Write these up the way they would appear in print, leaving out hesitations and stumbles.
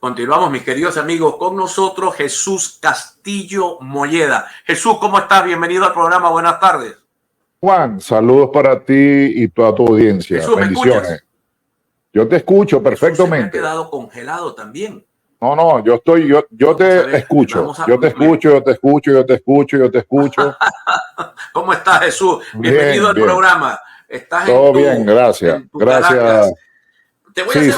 Continuamos, mis queridos amigos, con nosotros Jesús Castillo Molleda. Jesús, ¿cómo estás? Bienvenido al programa. Buenas tardes. Juan, saludos para ti y toda tu audiencia. Jesús, ¿me escuchas? Yo te escucho perfectamente. Jesús, se me ha quedado congelado también. No, yo te escucho. Yo te escucho. ¿Cómo estás, Jesús? Bienvenido al programa. Estás todo bien, gracias. Gracias. Te voy a hacer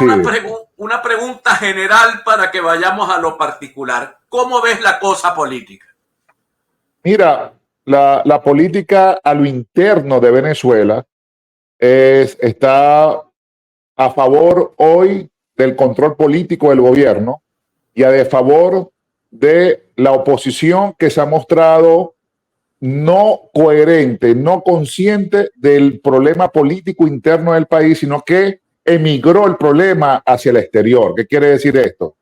una pregunta general para que vayamos a lo particular. ¿Cómo ves la cosa política? Mira, la política a lo interno de Venezuela está a favor hoy del control político del gobierno y a favor de la oposición que se ha mostrado no coherente, no consciente del problema político interno del país, sino que emigró el problema hacia el exterior. ¿Qué quiere decir esto?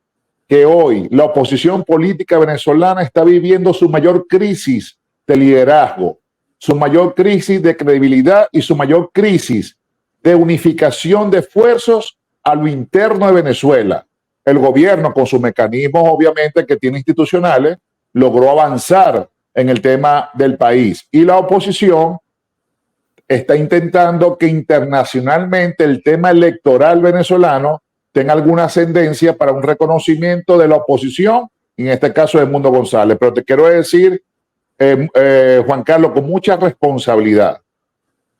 Que hoy la oposición política venezolana está viviendo su mayor crisis de liderazgo, su mayor crisis de credibilidad y su mayor crisis de unificación de esfuerzos a lo interno de Venezuela. El gobierno, con sus mecanismos obviamente que tiene institucionales, logró avanzar en el tema del país, y la oposición está intentando que internacionalmente el tema electoral venezolano tenga alguna ascendencia para un reconocimiento de la oposición, en este caso de Edmundo González. Pero te quiero decir, Juan Carlos, con mucha responsabilidad,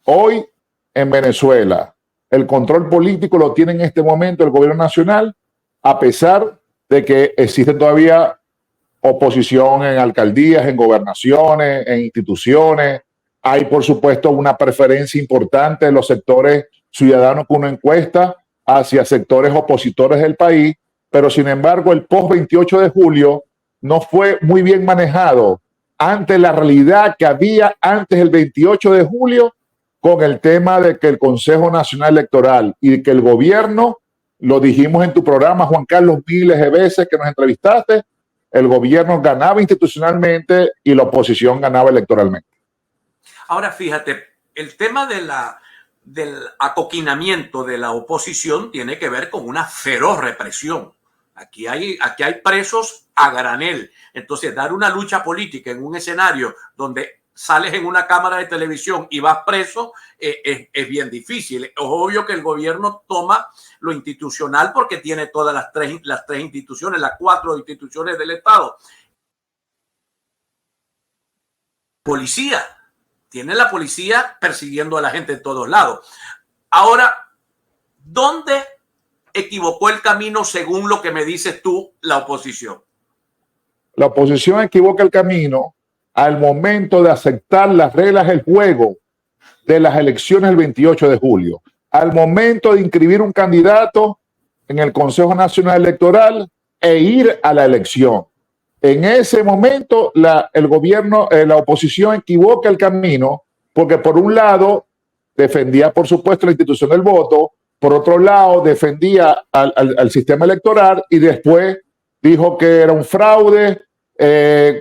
hoy en Venezuela el control político lo tiene en este momento el gobierno nacional, a pesar de que existen todavía oposición en alcaldías, en gobernaciones, en instituciones. Hay, por supuesto, una preferencia importante de los sectores ciudadanos que uno encuesta hacia sectores opositores del país, pero sin embargo el post-28 de julio no fue muy bien manejado ante la realidad que había antes del 28 de julio con el tema de que el Consejo Nacional Electoral y que el gobierno, lo dijimos en tu programa, Juan Carlos, miles de veces que nos entrevistaste, el gobierno ganaba institucionalmente y la oposición ganaba electoralmente. Ahora fíjate, el tema del acoquinamiento de la oposición tiene que ver con una feroz represión. Aquí hay presos a granel. Entonces, dar una lucha política en un escenario donde sales en una cámara de televisión y vas preso es bien difícil. Es obvio que el gobierno toma lo institucional porque tiene todas las tres instituciones, las 4 instituciones del Estado. Policía. Tiene la policía persiguiendo a la gente en todos lados. Ahora, ¿dónde equivocó el camino según lo que me dices tú, la oposición? La oposición equivoca el camino al momento de aceptar las reglas del juego de las elecciones del 28 de julio. Al momento de inscribir un candidato en el Consejo Nacional Electoral e ir a la elección. En ese momento el gobierno, la oposición equivoca el camino porque por un lado defendía por supuesto la institución del voto, por otro lado defendía al sistema electoral y después dijo que era un fraude,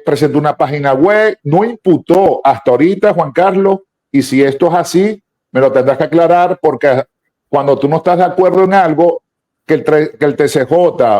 presentó una página web, no imputó hasta ahorita, Juan Carlos, y si esto es así, me lo tendrás que aclarar porque cuando tú no estás de acuerdo en algo, que el TCJ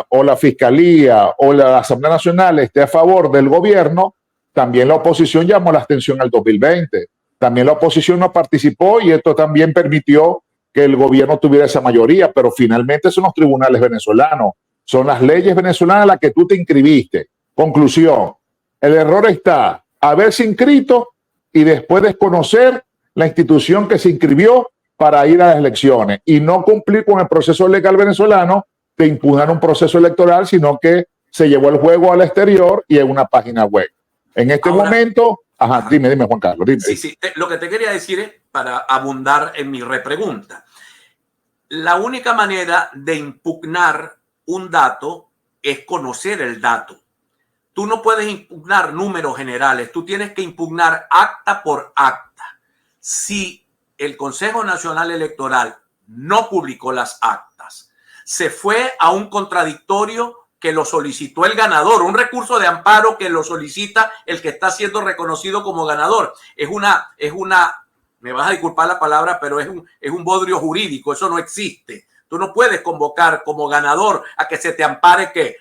o la Fiscalía o la Asamblea Nacional esté a favor del gobierno, también la oposición llamó la atención al 2020. También la oposición no participó y esto también permitió que el gobierno tuviera esa mayoría, pero finalmente son los tribunales venezolanos, son las leyes venezolanas a las que tú te inscribiste. Conclusión, el error está haberse inscrito y después desconocer la institución que se inscribió para ir a las elecciones y no cumplir con el proceso legal venezolano de impugnar un proceso electoral, sino que se llevó el juego al exterior y en una página web. En este momento, dime Juan Carlos. Dime. Sí, lo que te quería decir es, para abundar en mi repregunta, la única manera de impugnar un dato es conocer el dato. Tú no puedes impugnar números generales, tú tienes que impugnar acta por acta. Si el Consejo Nacional Electoral no publicó las actas, se fue a un contradictorio que lo solicitó el ganador, un recurso de amparo que lo solicita el que está siendo reconocido como ganador. Es una, me vas a disculpar la palabra, pero es un bodrio jurídico, eso no existe. Tú no puedes convocar como ganador a que se te ampare que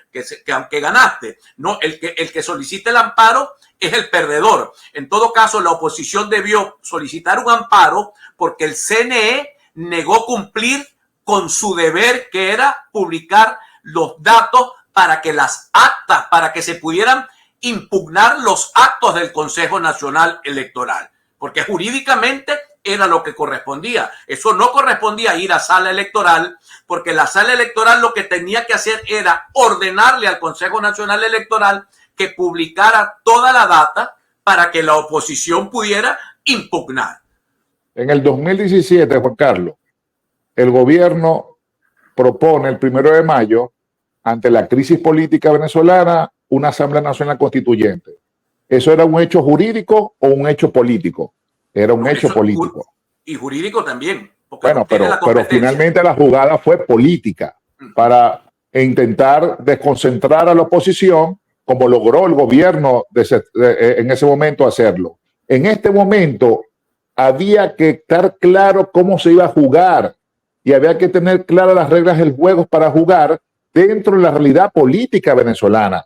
aunque ganaste. No, el que solicite el amparo es el perdedor. En todo caso, la oposición debió solicitar un amparo porque el CNE negó cumplir con su deber, que era publicar los datos para que las actas, para que se pudieran impugnar los actos del Consejo Nacional Electoral, porque jurídicamente era lo que correspondía. Eso no correspondía ir a sala electoral, porque la sala electoral lo que tenía que hacer era ordenarle al Consejo Nacional Electoral que publicara toda la data para que la oposición pudiera impugnar. En el 2017, Juan Carlos, el gobierno propone el 1 de mayo, ante la crisis política venezolana, una Asamblea Nacional Constituyente. ¿Eso era un hecho jurídico o un hecho político? Era un hecho político. Y jurídico también. Bueno, pero finalmente la jugada fue política para intentar desconcentrar a la oposición, como logró el gobierno en ese momento hacerlo. En este momento había que estar claro cómo se iba a jugar y había que tener claras las reglas del juego para jugar dentro de la realidad política venezolana.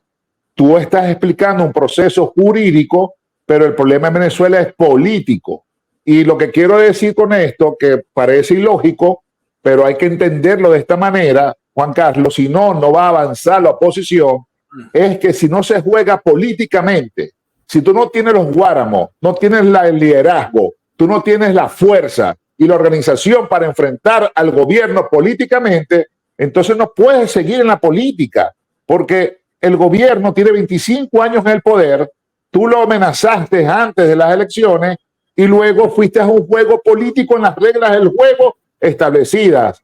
Tú estás explicando un proceso jurídico, pero el problema en Venezuela es político. Y lo que quiero decir con esto, que parece ilógico, pero hay que entenderlo de esta manera, Juan Carlos, si no, no va a avanzar la oposición, es que si no se juega políticamente, si tú no tienes los guáramos, no tienes el liderazgo, tú no tienes la fuerza y la organización para enfrentar al gobierno políticamente, entonces no puedes seguir en la política, porque el gobierno tiene 25 años en el poder, tú lo amenazaste antes de las elecciones y luego fuiste a un juego político en las reglas del juego establecidas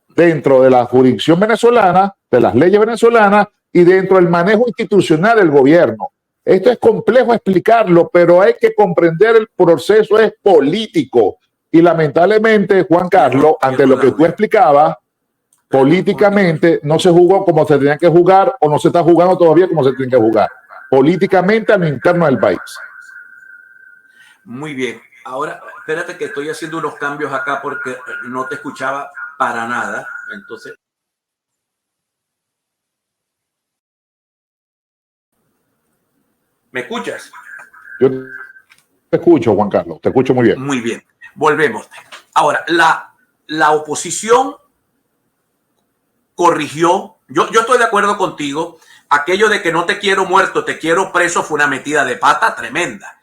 dentro de la jurisdicción venezolana, de las leyes venezolanas y dentro del manejo institucional del gobierno. Esto es complejo explicarlo, pero hay que comprender el proceso es político. Y lamentablemente, Juan Carlos, ante lo que tú explicabas, políticamente no se jugó como se tenía que jugar o no se está jugando todavía como se tiene que jugar. Políticamente a lo interno del país. Muy bien. Ahora, espérate que estoy haciendo unos cambios acá porque no te escuchaba para nada. Entonces, ¿me escuchas? Yo te escucho, Juan Carlos. Te escucho muy bien. Muy bien. Volvemos. Ahora, la oposición corrigió. Yo estoy de acuerdo contigo. Aquello de que no te quiero muerto, te quiero preso fue una metida de pata tremenda.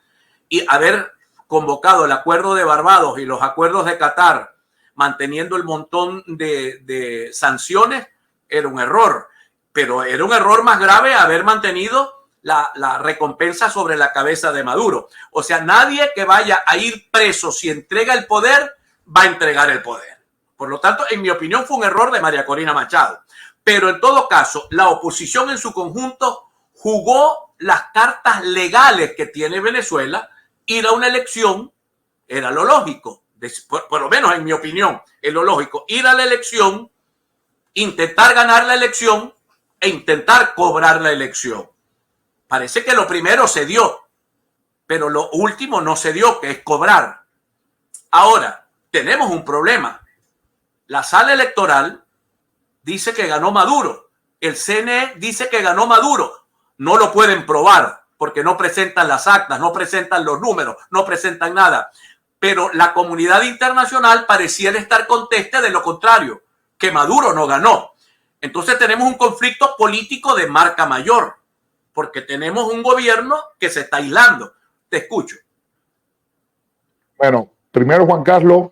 Y haber convocado el acuerdo de Barbados y los acuerdos de Qatar, manteniendo el montón de sanciones, era un error. Pero era un error más grave haber mantenido la recompensa sobre la cabeza de Maduro. O sea, nadie que vaya a ir preso si entrega el poder, va a entregar el poder. Por lo tanto, en mi opinión, fue un error de María Corina Machado. Pero en todo caso, la oposición en su conjunto jugó las cartas legales que tiene Venezuela. Ir a una elección era lo lógico, por lo menos en mi opinión, es lo lógico. Ir a la elección, intentar ganar la elección e intentar cobrar la elección. Parece que lo primero se dio, pero lo último no se dio, que es cobrar. Ahora, tenemos un problema. La sala electoral dice que ganó Maduro. El CNE dice que ganó Maduro. No lo pueden probar porque no presentan las actas, no presentan los números, no presentan nada. Pero la comunidad internacional pareciera estar contesta de lo contrario, que Maduro no ganó. Entonces tenemos un conflicto político de marca mayor, porque tenemos un gobierno que se está aislando. Te escucho. Bueno, primero, Juan Carlos,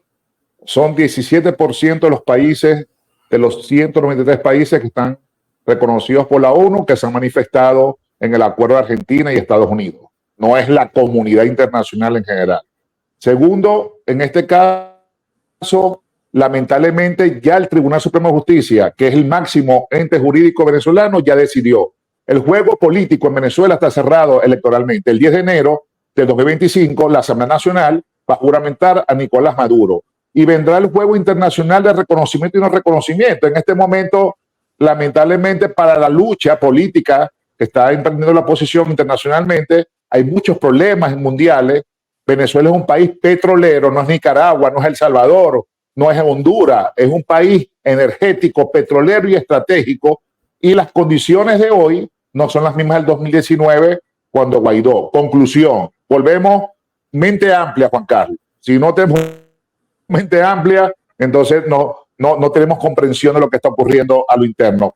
son 17% de los países, de los 193 países que están reconocidos por la ONU, que se han manifestado en el acuerdo de Argentina y Estados Unidos. No es la comunidad internacional en general. Segundo, en este caso, lamentablemente ya el Tribunal Supremo de Justicia, que es el máximo ente jurídico venezolano, ya decidió. El juego político en Venezuela está cerrado electoralmente. El 10 de enero del 2025, la Asamblea Nacional va a juramentar a Nicolás Maduro y vendrá el juego internacional de reconocimiento y no reconocimiento. En este momento, lamentablemente, para la lucha política que está emprendiendo la oposición internacionalmente, hay muchos problemas mundiales. Venezuela es un país petrolero, no es Nicaragua, no es El Salvador, no es Honduras, es un país energético, petrolero y estratégico, y las condiciones de hoy no son las mismas del 2019 cuando Guaidó. Conclusión, volvemos, mente amplia, Juan Carlos. Si no tenemos mente amplia, entonces no tenemos comprensión de lo que está ocurriendo a lo interno.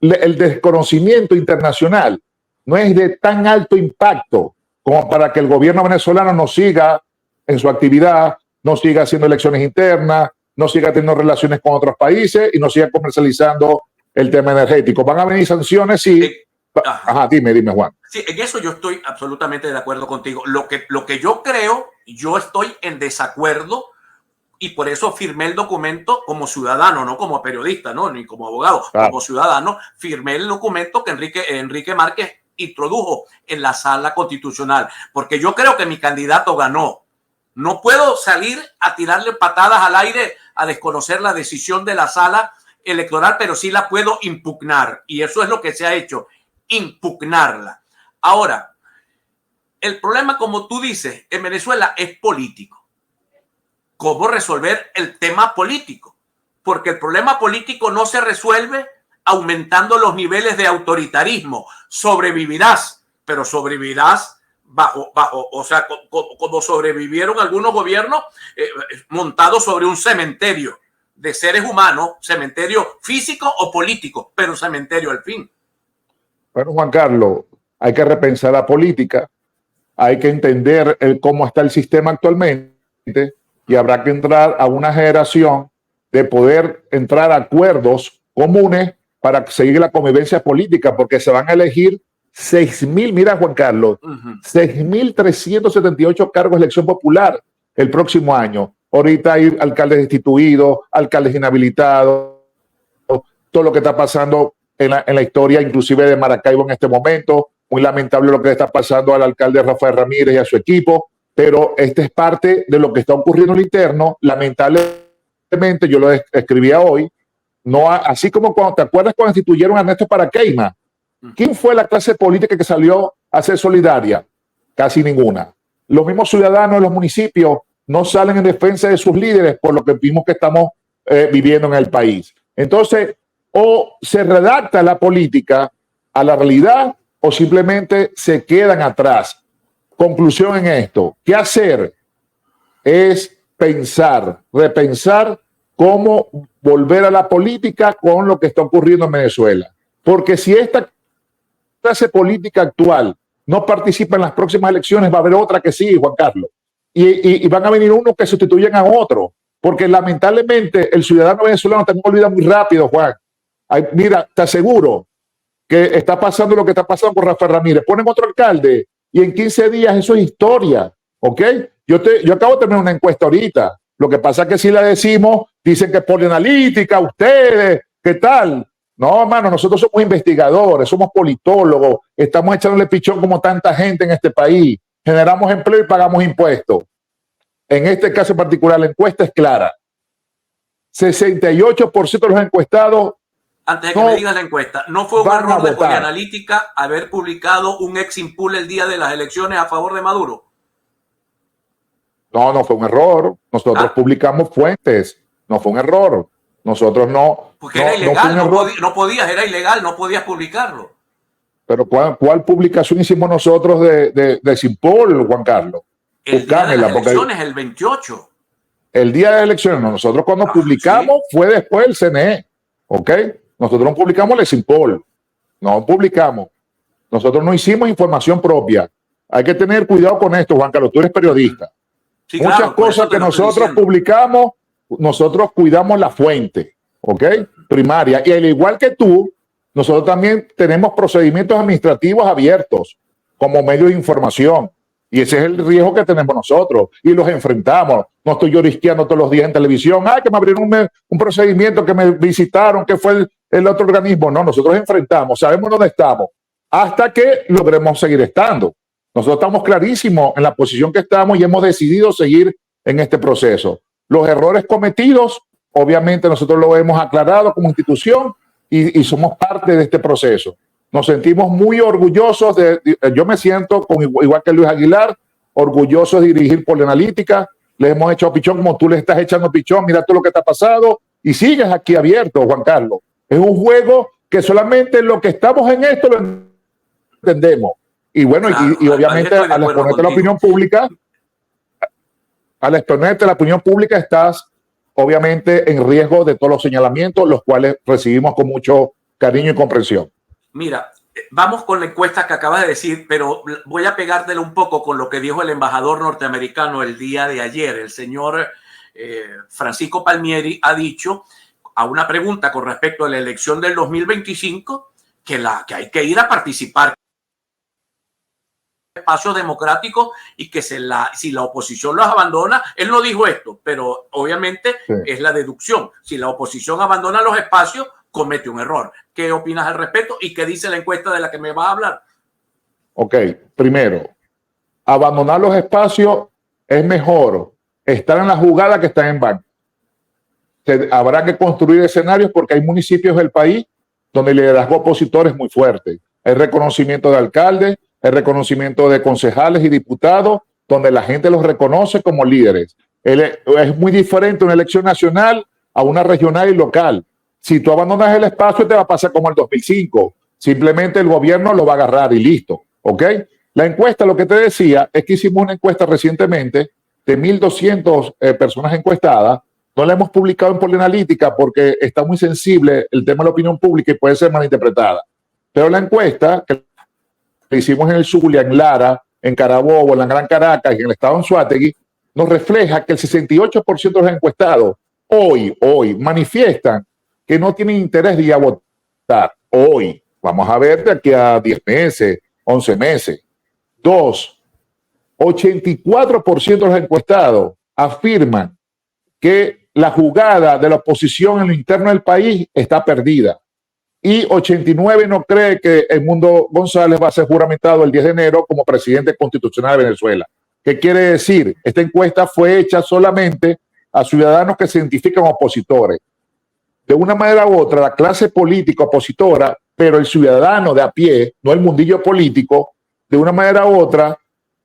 El desconocimiento internacional no es de tan alto impacto como para que el gobierno venezolano no siga en su actividad, no siga haciendo elecciones internas, no siga teniendo relaciones con otros países y no siga comercializando el tema energético. Van a venir sanciones, sí. Ajá, dime, Juan. Sí, en eso yo estoy absolutamente de acuerdo contigo. Lo que yo creo, yo estoy en desacuerdo y por eso firmé el documento como ciudadano, no como periodista, ¿no? Ni como abogado, como ciudadano, firmé el documento que Enrique Márquez introdujo en la sala constitucional, porque yo creo que mi candidato ganó. No puedo salir a tirarle patadas al aire a desconocer la decisión de la sala electoral, pero sí la puedo impugnar, y eso es lo que se ha hecho, impugnarla. Ahora, el problema, como tú dices, en Venezuela es político. ¿Cómo resolver el tema político? Porque el problema político no se resuelve aumentando los niveles de autoritarismo. Sobrevivirás, pero sobrevivirás bajo, o sea, como sobrevivieron algunos gobiernos montados sobre un cementerio de seres humanos, cementerio físico o político, pero cementerio al fin. Bueno, Juan Carlos, hay que repensar la política, hay que entender cómo está el sistema actualmente y habrá que entrar a una generación de poder entrar a acuerdos comunes para seguir la convivencia política, porque se van a elegir 6.000, mira Juan Carlos, 6.378 cargos de elección popular el próximo año. Ahorita hay alcaldes destituidos, alcaldes inhabilitados, todo lo que está pasando en la historia, inclusive de Maracaibo en este momento. Muy lamentable lo que está pasando al alcalde Rafael Ramírez y a su equipo, pero esta es parte de lo que está ocurriendo en lo interno. Lamentablemente, yo lo escribía hoy, no, así como cuando te acuerdas cuando instituyeron a Ernesto Paraqueima, ¿quién fue la clase política que salió a ser solidaria? Casi ninguna. Los mismos ciudadanos de los municipios no salen en defensa de sus líderes por lo que vimos que estamos viviendo en el país. Entonces, o se redacta la política a la realidad o simplemente se quedan atrás. Conclusión en esto, ¿qué hacer? Es pensar, repensar cómo volver a la política con lo que está ocurriendo en Venezuela. Porque si esta clase política actual no participa en las próximas elecciones, va a haber otra que sí, Juan Carlos. Y van a venir unos que sustituyen a otro. Porque lamentablemente el ciudadano venezolano también olvida muy rápido, Juan. Ay, mira, te aseguro que está pasando lo que está pasando con Rafael Ramírez. Ponen otro alcalde y en 15 días eso es historia, ¿ok? Yo acabo de terminar una encuesta ahorita. Lo que pasa es que si la decimos, dicen que es polianalítica, ustedes, ¿qué tal? No, hermano, nosotros somos investigadores, somos politólogos, estamos echándole pichón como tanta gente en este país, generamos empleo y pagamos impuestos. En este caso en particular, la encuesta es clara. 68% de los encuestados. Antes de que me digas la encuesta, ¿no fue un error de Polianalítica haber publicado un exit poll el día de las elecciones a favor de Maduro? No fue un error. Nosotros publicamos fuentes. No fue un error. Nosotros no. Porque era ilegal, no podías, era ilegal, no podías publicarlo. Pero ¿cuál publicación hicimos nosotros de exit poll, Juan Carlos? El día de las elecciones, el 28. El día de las elecciones, nosotros cuando publicamos fue después del CNE, ¿ok? Nosotros no publicamos el exit poll, no publicamos. Nosotros no hicimos información propia. Hay que tener cuidado con esto, Juan Carlos, tú eres periodista. Sí, muchas claro, cosas que nosotros publicamos, nosotros cuidamos la fuente, ¿ok? Primaria. Y al igual que tú, nosotros también tenemos procedimientos administrativos abiertos como medio de información. Y ese es el riesgo que tenemos nosotros. Y los enfrentamos. No estoy llorisqueando todos los días en televisión. Que me abrieron un procedimiento, que me visitaron, que fue el otro organismo. No, nosotros enfrentamos, sabemos dónde estamos, hasta que logremos seguir estando. Nosotros estamos clarísimos en la posición que estamos y hemos decidido seguir en este proceso. Los errores cometidos, obviamente nosotros lo hemos aclarado como institución y somos parte de este proceso. Nos sentimos muy orgullosos yo me siento, igual que Luis Aguilar, orgulloso de dirigir Polianalítica. Le hemos hecho pichón como tú le estás echando pichón. Mira todo lo que te ha pasado y sigues aquí abierto, Juan Carlos. Es un juego que solamente los que estamos en esto lo entendemos. Y bueno, claro, y obviamente al exponerte la opinión pública, estás obviamente en riesgo de todos los señalamientos, los cuales recibimos con mucho cariño y comprensión. Mira, vamos con la encuesta que acabas de decir, pero voy a pegártela un poco con lo que dijo el embajador norteamericano el día de ayer. El señor Francisco Palmieri ha dicho a una pregunta con respecto a la elección del 2025 que hay que ir a participar en espacio democrático y que si la oposición los abandona, él no dijo esto, pero obviamente sí, es la deducción. Si la oposición abandona los espacios, comete un error. ¿Qué opinas al respecto y qué dice la encuesta de la que me vas a hablar? Ok, primero, abandonar los espacios es mejor estar en la jugada que estar en banco. Habrá que construir escenarios porque hay municipios del país donde el liderazgo opositor es muy fuerte. Hay reconocimiento de alcaldes, hay reconocimiento de concejales y diputados, donde la gente los reconoce como líderes. Es muy diferente una elección nacional a una regional y local. Si tú abandonas el espacio, te va a pasar como el 2005. Simplemente el gobierno lo va a agarrar y listo. ¿Ok? La encuesta, lo que te decía, es que hicimos una encuesta recientemente de 1.200 personas encuestadas. No la hemos publicado en Polianalítica porque está muy sensible el tema de la opinión pública y puede ser malinterpretada. Pero la encuesta que hicimos en el Zulia, en Lara, en Carabobo, en la Gran Caracas y en el estado de Anzoátegui, nos refleja que el 68% de los encuestados hoy manifiestan que no tienen interés de ir a votar. Hoy, vamos a ver de aquí a 10 meses, 11 meses. 2, 84% de los encuestados afirman que la jugada de la oposición en lo interno del país está perdida. Y 89% no cree que Edmundo González va a ser juramentado el 10 de enero como presidente constitucional de Venezuela. ¿Qué quiere decir? Esta encuesta fue hecha solamente a ciudadanos que se identifican opositores. De una manera u otra, la clase política opositora, pero el ciudadano de a pie, no el mundillo político, de una manera u otra,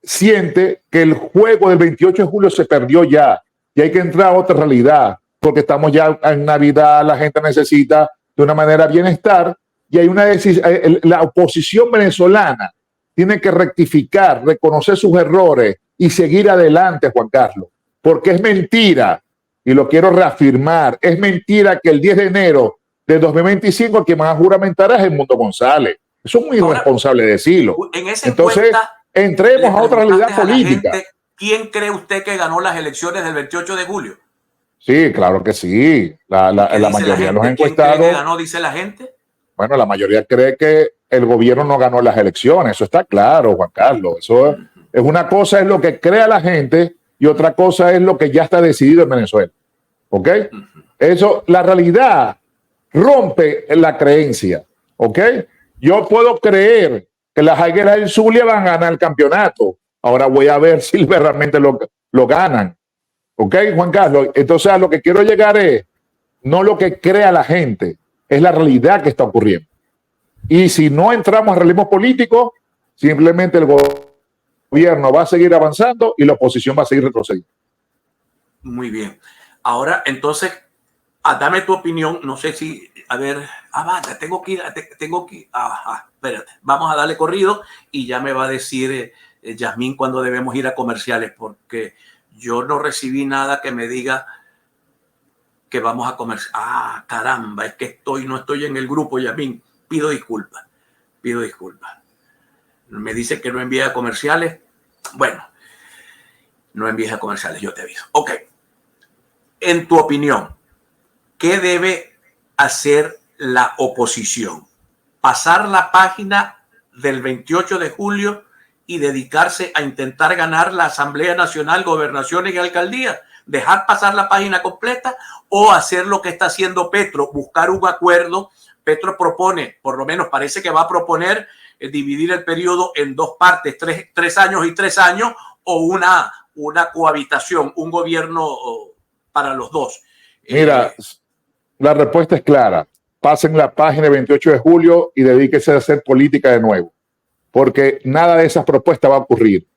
siente que el juego del 28 de julio se perdió ya y hay que entrar a otra realidad, porque estamos ya en Navidad, la gente necesita de una manera bienestar y hay una decisión. La oposición venezolana tiene que rectificar, reconocer sus errores y seguir adelante, Juan Carlos, porque es mentira, y lo quiero reafirmar, es mentira que el 10 de enero de 2025 quien va a juramentar es Edmundo González. Eso es muy irresponsable decirlo. En esa Entonces, entremos a otra realidad política. Gente, ¿quién cree usted que ganó las elecciones del 28 de julio? Sí, claro que sí. La mayoría de los encuestados. ¿Quién cree que ganó, dice la gente? Bueno, la mayoría cree que el gobierno no ganó las elecciones. Eso está claro, Juan Carlos. Eso es una cosa, es lo que crea la gente y otra cosa es lo que ya está decidido en Venezuela. ¿Ok? Eso, la realidad rompe la creencia. ¿Ok? Yo puedo creer que las Águilas del Zulia van a ganar el campeonato. Ahora voy a ver si realmente lo ganan. ¿Ok, Juan Carlos? Entonces a lo que quiero llegar es no lo que crea la gente, es la realidad que está ocurriendo. Y si no entramos a realismo político, simplemente el gobierno va a seguir avanzando y la oposición va a seguir retrocediendo. Muy bien. Ahora, entonces, dame tu opinión. No sé si, a ver, vaya, tengo que ir, espérate, vamos a darle corrido y ya me va a decir Yasmín cuándo debemos ir a comerciales, porque yo no recibí nada que me diga que vamos a comer. Caramba, es que no estoy en el grupo, Yasmín. Pido disculpas. Me dice que no envíe a comerciales. Bueno, no envíes a comerciales, yo te aviso. Ok. En tu opinión, ¿qué debe hacer la oposición? ¿Pasar la página del 28 de julio y dedicarse a intentar ganar la Asamblea Nacional, gobernaciones y alcaldías? ¿Dejar pasar la página completa o hacer lo que está haciendo Petro? Buscar un acuerdo. Petro propone, por lo menos parece que va a proponer dividir el periodo en dos partes, 3 años y 3 años, o una cohabitación, un gobierno para los dos. Mira, la respuesta es clara. Pasen la página el 28 de julio y dedíquense a hacer política de nuevo, porque nada de esas propuestas va a ocurrir.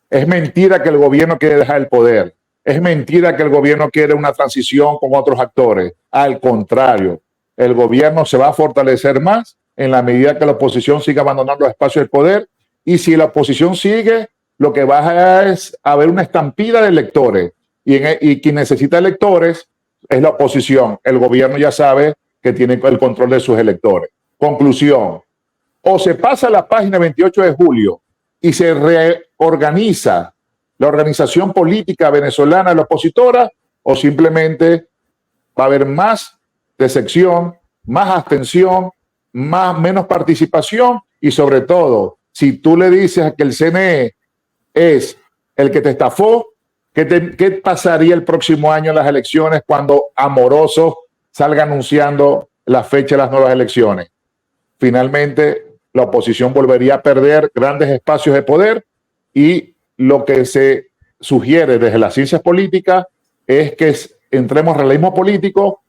Es mentira que el gobierno quiere dejar el poder. Es mentira que el gobierno quiere una transición con otros actores. Al contrario, el gobierno se va a fortalecer más en la medida que la oposición siga abandonando los espacios de poder. Y si la oposición sigue, lo que va es a haber una estampida de electores. Y quien necesita electores es la oposición. El gobierno ya sabe que tiene el control de sus electores. Conclusión: o se pasa la página 28 de julio y se reorganiza la organización política venezolana, la opositora, o simplemente va a haber más decepción, más abstención, menos participación y sobre todo, si tú le dices a que el CNE es el que te estafó, ¿qué pasaría el próximo año en las elecciones cuando Amoroso salga anunciando la fecha de las nuevas elecciones? Finalmente, la oposición volvería a perder grandes espacios de poder y lo que se sugiere desde las ciencias políticas es que entremos en realismo político.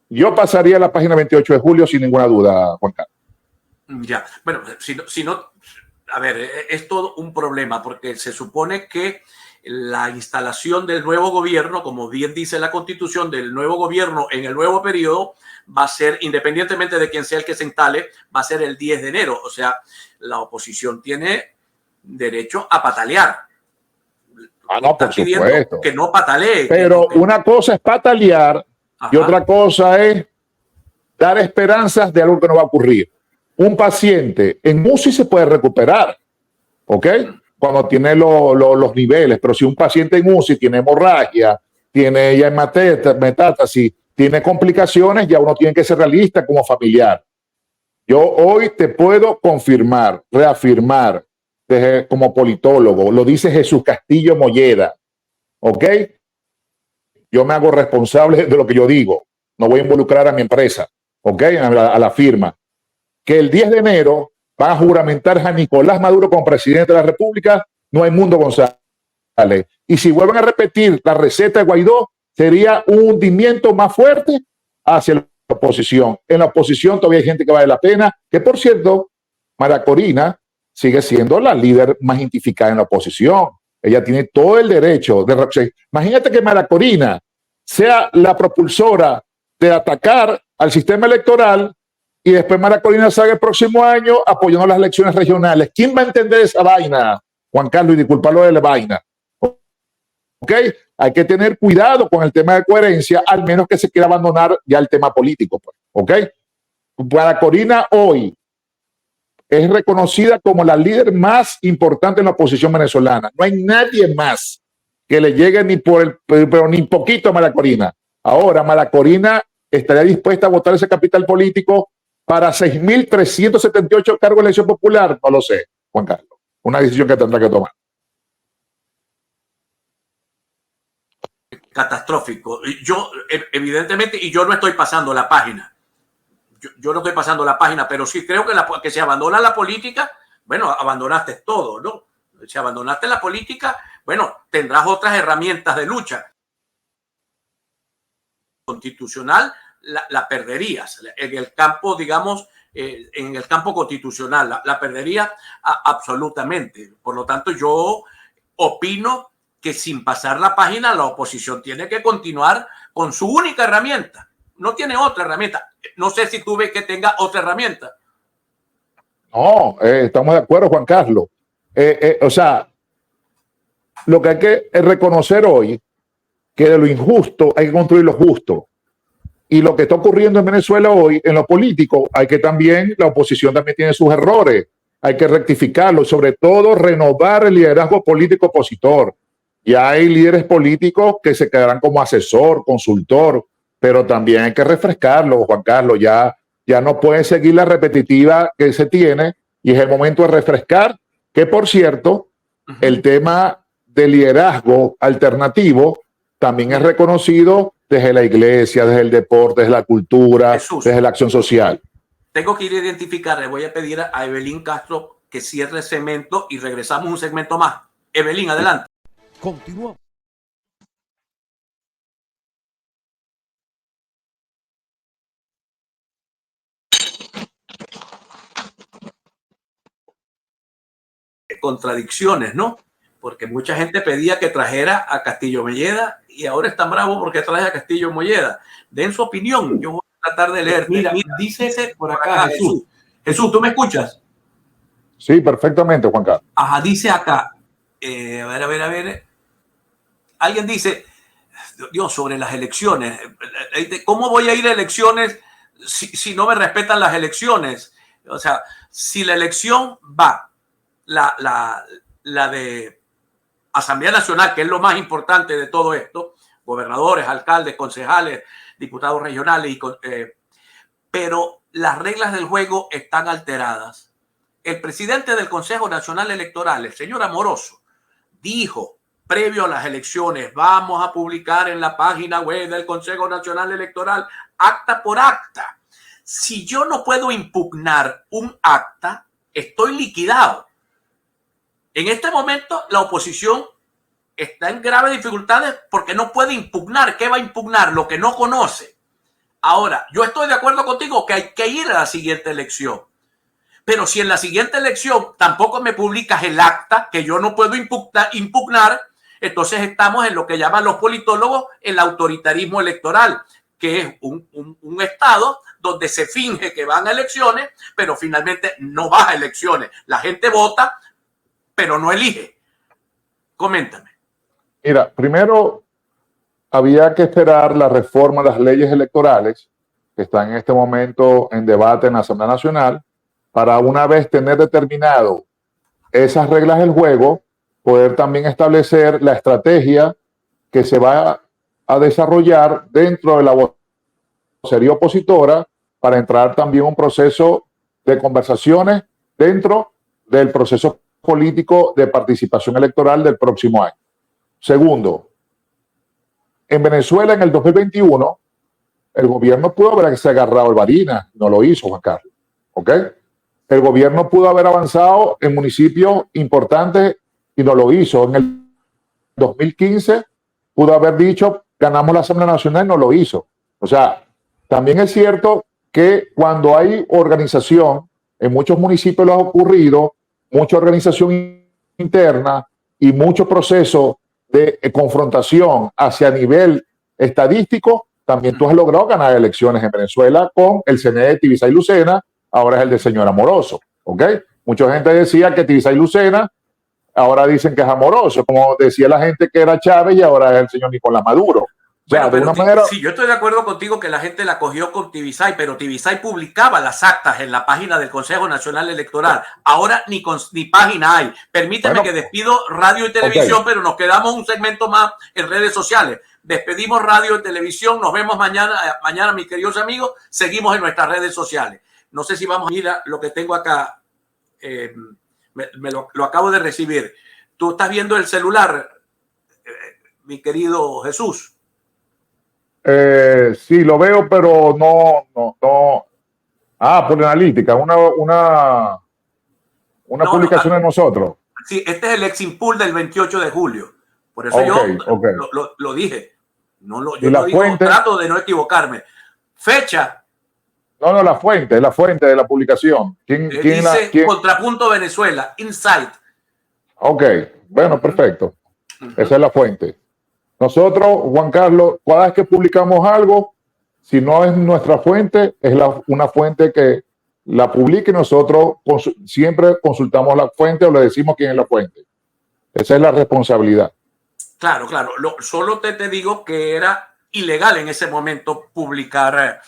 Yo pasaría la página 28 de julio sin ninguna duda, Juan Carlos. Ya, bueno, si no, a ver, es todo un problema porque se supone que la instalación del nuevo gobierno, como bien dice la Constitución, del nuevo gobierno en el nuevo periodo, va a ser, independientemente de quién sea el que se instale, va a ser el 10 de enero. O sea, la oposición tiene derecho a patalear. No, por supuesto. Que no patalee. Pero una cosa es patalear. Ajá. Y otra cosa es dar esperanzas de algo que no va a ocurrir. Un paciente en UCI se puede recuperar, ¿ok? Cuando tiene los niveles, pero si un paciente en UCI tiene hemorragia, tiene ya metástasis, tiene complicaciones, ya uno tiene que ser realista como familiar. Yo hoy te puedo confirmar, reafirmar, como politólogo, lo dice Jesús Castillo Molleda, ¿ok? Yo me hago responsable de lo que yo digo, no voy a involucrar a mi empresa, ¿ok? A la firma. Que el 10 de enero van a juramentar a Nicolás Maduro como presidente de la República, no hay Mundo González. Y si vuelven a repetir la receta de Guaidó, sería un hundimiento más fuerte hacia la oposición. En la oposición todavía hay gente que vale la pena, que por cierto, María Corina sigue siendo la líder más identificada en la oposición. Ella tiene todo el derecho de... Imagínate que María Corina sea la propulsora de atacar al sistema electoral y después María Corina salga el próximo año apoyando las elecciones regionales. ¿Quién va a entender esa vaina, Juan Carlos? Y disculparlo de la vaina. ¿Ok? Hay que tener cuidado con el tema de coherencia, al menos que se quiera abandonar ya el tema político. Pues. ¿Ok? María Corina hoy es reconocida como la líder más importante en la oposición venezolana. No hay nadie más que le llegue ni pero ni poquito a María Corina. Ahora, María Corina estaría dispuesta a votar ese capital político para 6.378 cargos de elección popular. No lo sé, Juan Carlos. Una decisión que tendrá que tomar. Catastrófico. Yo, evidentemente, y yo no estoy pasando la página. Yo no estoy pasando la página, pero sí creo que si abandona la política, bueno, abandonaste todo, ¿no? Si abandonaste la política, bueno, tendrás otras herramientas de lucha constitucional, la perderías. En el campo, digamos, en el campo constitucional, la perderías absolutamente. Por lo tanto, yo opino que sin pasar la página, la oposición tiene que continuar con su única herramienta. No tiene otra herramienta. No sé si tú ves que tenga otra herramienta. No, estamos de acuerdo, Juan Carlos. O sea, lo que hay que reconocer hoy, que de lo injusto hay que construir lo justo. Y lo que está ocurriendo en Venezuela hoy, en lo político, hay que también, la oposición también tiene sus errores. Hay que rectificarlo, sobre todo renovar el liderazgo político opositor. Ya hay líderes políticos que se quedarán como asesor, consultor, pero también hay que refrescarlo, Juan Carlos. Ya no puede seguir la repetitiva que se tiene y es el momento de refrescar, que por cierto, el tema de liderazgo alternativo también es reconocido desde la iglesia, desde el deporte, desde la cultura, Jesús, desde la acción social. Tengo que ir a identificar, le voy a pedir a Evelyn Castro que cierre el segmento y regresamos un segmento más. Evelyn, adelante. Continuamos. Contradicciones, ¿no? porque mucha gente pedía que trajera a Castillo Melleda y ahora están bravos porque trae a Castillo Melleda. Den su opinión, yo voy a tratar de leer. Mira, dice por acá Jesús. Jesús, ¿tú me escuchas? Sí, perfectamente, Juan Carlos. Ajá, dice acá, a ver. Alguien dice, Dios, sobre las elecciones. ¿Cómo voy a ir a elecciones si no me respetan las elecciones? O sea, si la elección va, la de Asamblea Nacional, que es lo más importante de todo esto, gobernadores, alcaldes, concejales, diputados regionales, pero las reglas del juego están alteradas. El presidente del Consejo Nacional Electoral, el señor Amoroso, dijo previo a las elecciones, vamos a publicar en la página web del Consejo Nacional Electoral acta por acta. Si yo no puedo impugnar un acta, estoy liquidado. En este momento, la oposición está en graves dificultades porque no puede impugnar. ¿Qué va a impugnar? Lo que no conoce. Ahora, yo estoy de acuerdo contigo que hay que ir a la siguiente elección. Pero si en la siguiente elección tampoco me publicas el acta, que yo no puedo impugnar, entonces estamos en lo que llaman los politólogos el autoritarismo electoral, que es un estado donde se finge que van a elecciones, pero finalmente no va a elecciones. La gente vota, pero no elige. Coméntame. Mira, primero había que esperar la reforma de las leyes electorales que están en este momento en debate en la Asamblea Nacional para una vez tener determinado esas reglas del juego, poder también establecer la estrategia que se va a desarrollar dentro de la vocería opositora para entrar también un proceso de conversaciones dentro del proceso político de participación electoral del próximo año. Segundo, en Venezuela en el 2021 el gobierno pudo haberse agarrado el Barinas, no lo hizo, Juan Carlos, ¿ok? El gobierno pudo haber avanzado en municipios importantes y no lo hizo. En el 2015 pudo haber dicho, ganamos la Asamblea Nacional y no lo hizo. O sea, también es cierto que cuando hay organización, en muchos municipios lo ha ocurrido, mucha organización interna y mucho proceso de confrontación hacia nivel estadístico, también tú has logrado ganar elecciones en Venezuela con el CNE de Tibisay Lucena, ahora es el del señor Amoroso, ¿ok? Mucha gente decía que Tibisay Lucena, ahora dicen que es Amoroso, como decía la gente que era Chávez y ahora es el señor Nicolás Maduro. O sea, bueno, de una manera... Sí, yo estoy de acuerdo contigo que la gente la cogió con Tibisay, pero Tibisay publicaba las actas en la página del Consejo Nacional Electoral. Ahora ni página hay. Permíteme que despido radio y televisión, pero nos quedamos un segmento más en redes sociales. Despedimos radio y televisión. Nos vemos mañana, mis queridos amigos. Seguimos en nuestras redes sociales. No sé si vamos a ir a lo que tengo acá. Lo acabo de recibir. Tú estás viendo el celular, mi querido Jesús. Sí, lo veo, pero no. Ah, por la analítica, una publicación de nosotros. Sí, este es el Eximpool del 28 de julio. Por eso lo dije. Yo lo digo, trato de no equivocarme. Fecha. No, la fuente de la publicación. Dice Contrapunto Venezuela, Insight. Ok, bueno, perfecto. Esa es la fuente. Nosotros, Juan Carlos, cada vez que publicamos algo, si no es nuestra fuente, es una fuente que la publica y nosotros siempre consultamos la fuente o le decimos quién es la fuente. Esa es la responsabilidad. Claro. Solo te digo que era ilegal en ese momento publicar,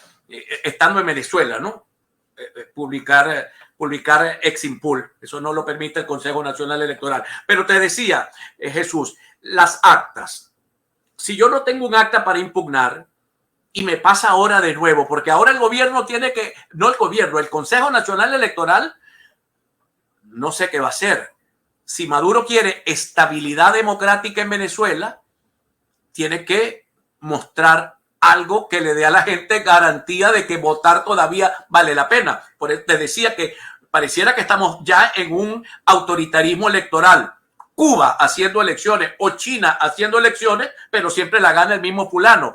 estando en Venezuela, ¿no? Publicar Eximpool. Eso no lo permite el Consejo Nacional Electoral. Pero te decía, Jesús, las actas. Si yo no tengo un acta para impugnar y me pasa ahora de nuevo, porque ahora el gobierno tiene que, no el gobierno, el Consejo Nacional Electoral, no sé qué va a hacer. Si Maduro quiere estabilidad democrática en Venezuela, tiene que mostrar algo que le dé a la gente garantía de que votar todavía vale la pena. Por eso te decía que pareciera que estamos ya en un autoritarismo electoral. Cuba haciendo elecciones o China haciendo elecciones, pero siempre la gana el mismo fulano.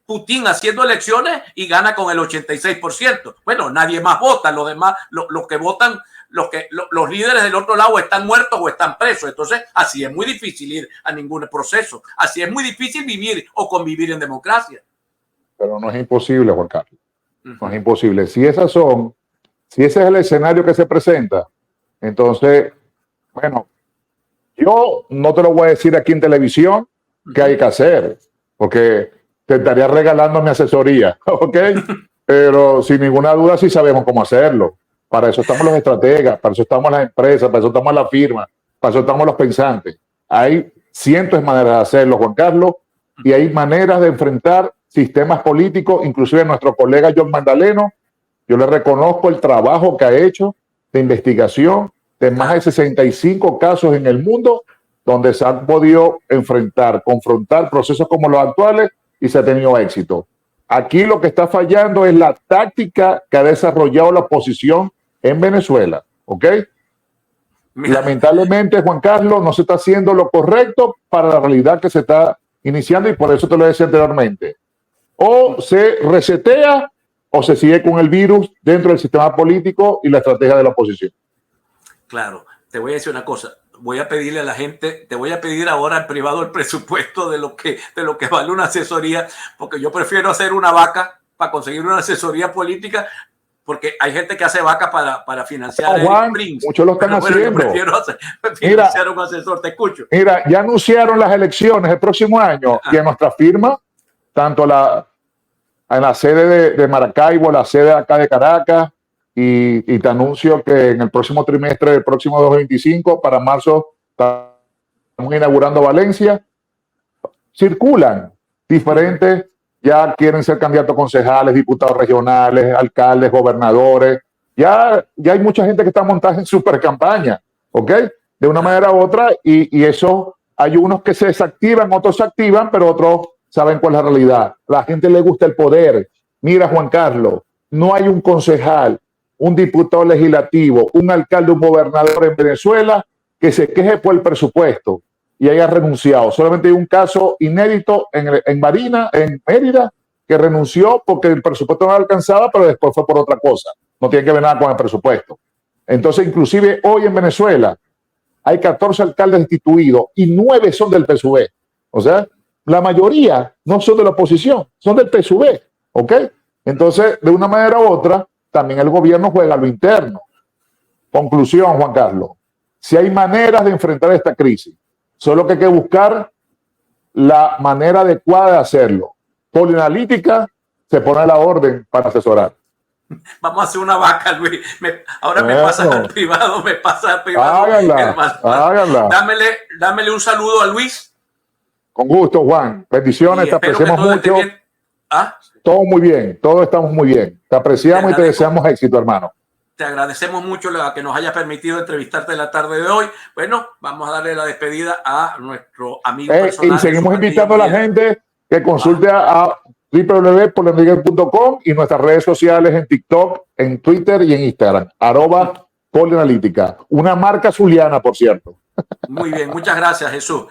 Putin haciendo elecciones y gana con el 86%. Bueno, nadie más vota. Los demás, los que votan, los líderes del otro lado están muertos o están presos. Entonces, así es muy difícil ir a ningún proceso. Así es muy difícil vivir o convivir en democracia. Pero no es imposible, Juan Carlos. No es imposible. Si ese es el escenario que se presenta, entonces, bueno, yo no te lo voy a decir aquí en televisión qué hay que hacer, porque te estaría regalando mi asesoría, ¿ok? Pero sin ninguna duda sí sabemos cómo hacerlo. Para eso estamos los estrategas, para eso estamos las empresas, para eso estamos las firmas, para eso estamos los pensantes. Hay cientos de maneras de hacerlo, Juan Carlos, y hay maneras de enfrentar sistemas políticos, inclusive nuestro colega John Magdaleno. Yo le reconozco el trabajo que ha hecho de investigación de más de 65 casos en el mundo donde se han podido confrontar procesos como los actuales y se ha tenido éxito. Aquí lo que está fallando es la táctica que ha desarrollado la oposición en Venezuela, ¿ok? Lamentablemente, Juan Carlos, no se está haciendo lo correcto para la realidad que se está iniciando y por eso te lo decía anteriormente. O se resetea o se sigue con el virus dentro del sistema político y la estrategia de la oposición. Claro, te voy a decir una cosa. Voy a pedirle a la gente, te voy a pedir ahora en privado el presupuesto de lo que vale una asesoría, porque yo prefiero hacer una vaca para conseguir una asesoría política, porque hay gente que hace vaca para financiar Juan, muchos lo están haciendo. Yo prefiero financiar un asesor, te escucho. Mira, ya anunciaron las elecciones el próximo año y en nuestra firma, tanto en la sede de Maracaibo, la sede acá de Caracas, y te anuncio que en el próximo trimestre del próximo 2025, para marzo, estamos inaugurando Valencia. Circulan diferentes, ya quieren ser candidatos a concejales, diputados regionales, alcaldes, gobernadores. Ya hay mucha gente que está montada en super campaña, ¿ok? De una manera u otra, y eso, hay unos que se desactivan, otros se activan, pero otros saben cuál es la realidad. A la gente le gusta el poder. Mira, Juan Carlos, no hay un concejal, un diputado legislativo, un alcalde, un gobernador en Venezuela que se queje por el presupuesto y haya renunciado. Solamente hay un caso inédito en Mérida, que renunció porque el presupuesto no alcanzaba, pero después fue por otra cosa. No tiene que ver nada con el presupuesto. Entonces, inclusive hoy en Venezuela hay 14 alcaldes destituidos y 9 son del PSUV. O sea, la mayoría no son de la oposición, son del PSUV. ¿Ok? Entonces, de una manera u otra, también el gobierno juega a lo interno. Conclusión, Juan Carlos. Si hay maneras de enfrentar esta crisis, solo que hay que buscar la manera adecuada de hacerlo. Polianalítica se pone a la orden para asesorar. Vamos a hacer una vaca, Luis. Ahora me pasa al privado, Háganla. Dámele un saludo a Luis. Con gusto, Juan. Bendiciones, te apreciamos mucho. Todo muy bien, todos estamos muy bien. Te apreciamos y te deseamos éxito, hermano. Te agradecemos mucho que nos haya permitido entrevistarte la tarde de hoy. Bueno, vamos a darle la despedida a nuestro amigo personal. Y seguimos invitando a la gente que consulte a www.polianalítica.com y nuestras redes sociales en TikTok, en Twitter y en Instagram. @Polianalítica. Una marca zuliana, por cierto. Muy bien, muchas gracias, Jesús.